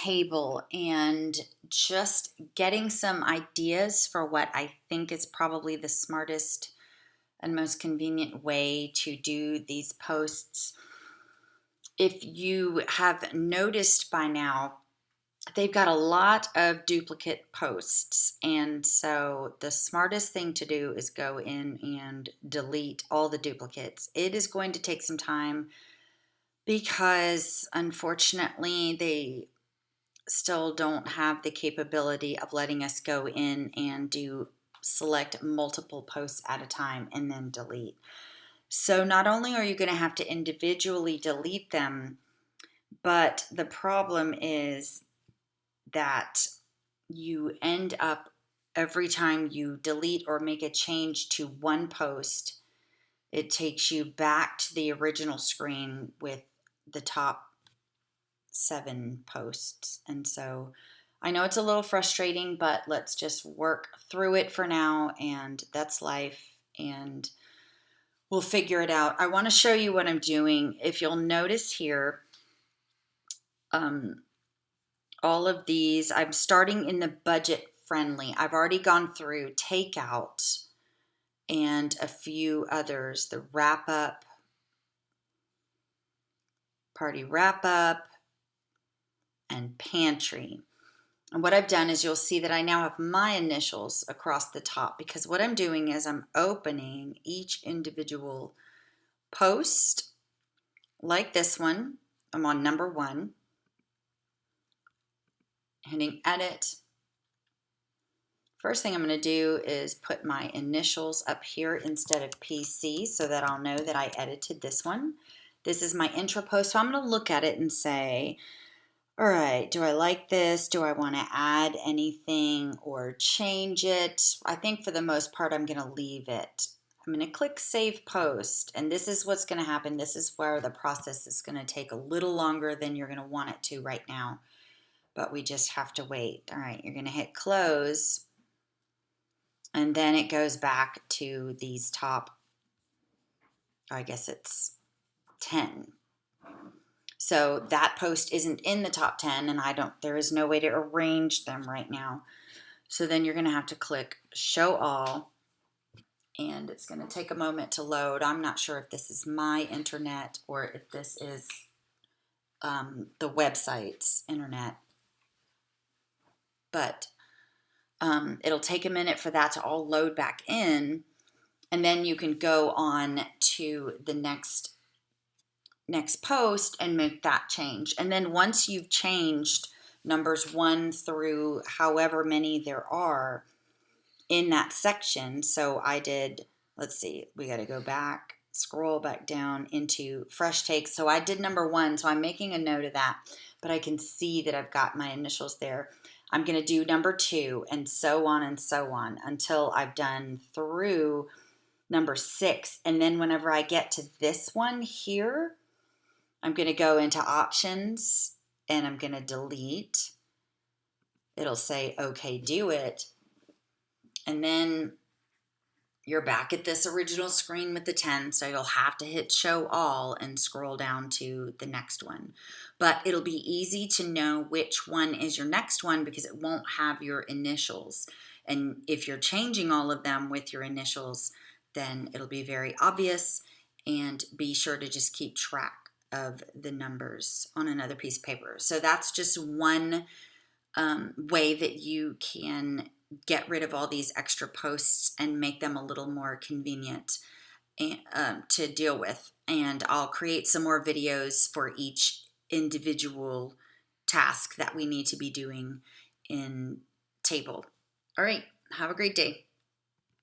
table and just getting some ideas for what I think is probably the smartest and most convenient way to do these posts. If you have noticed by now, they've got a lot of duplicate posts. And so the smartest thing to do is go in and delete all the duplicates. It is going to take some time because unfortunately they still don't have the capability of letting us go in and do select multiple posts at a time and then delete. So not only are you going to have to individually delete them, but the problem is that you end up every time you delete or make a change to one post, it takes you back to the original screen with the top 7 posts. And so I know it's a little frustrating, but let's just work through it for now, and that's life, and we'll figure it out. I want to show you what I'm doing. If you'll notice here, all of these, I'm starting in the budget friendly. I've already gone through takeout and a few others, the wrap up, party wrap up, and pantry. And what I've done is you'll see that I now have my initials across the top, because what I'm doing is I'm opening each individual post like this one. I'm on number 1, hitting edit. First thing I'm going to do is put my initials up here instead of PC so that I'll know that I edited this one. This is my intro post, so I'm going to look at it and say, all right, do I like this? Do I want to add anything or change it? I think for the most part, I'm going to leave it. I'm going to click Save Post, and this is what's going to happen. This is where the process is going to take a little longer than you're going to want it to right now, but we just have to wait. All right, you're going to hit Close, and then it goes back to these top, I guess it's 10. So that post isn't in the top 10, and there is no way to arrange them right now. So then you're going to have to click Show All, and it's going to take a moment to load. I'm not sure if this is my internet or if this is the website's internet, but it'll take a minute for that to all load back in, and then you can go on to the next post and make that change. And then once you've changed numbers 1 through however many there are in that section, so I did, let's see, we got to go back, scroll back down into fresh takes. So I did number 1, so I'm making a note of that, but I can see that I've got my initials there. I'm going to do number 2 and so on until I've done through number 6. And then whenever I get to this one here, I'm going to go into options and I'm going to delete. It'll say, okay, do it. And then you're back at this original screen with the 10. So you'll have to hit show all and scroll down to the next one. But it'll be easy to know which one is your next one because it won't have your initials. And if you're changing all of them with your initials, then it'll be very obvious, and be sure to just keep track of the numbers on another piece of paper. So that's just one way that you can get rid of all these extra posts and make them a little more convenient to deal with. And I'll create some more videos for each individual task that we need to be doing in Table. All right, have a great day.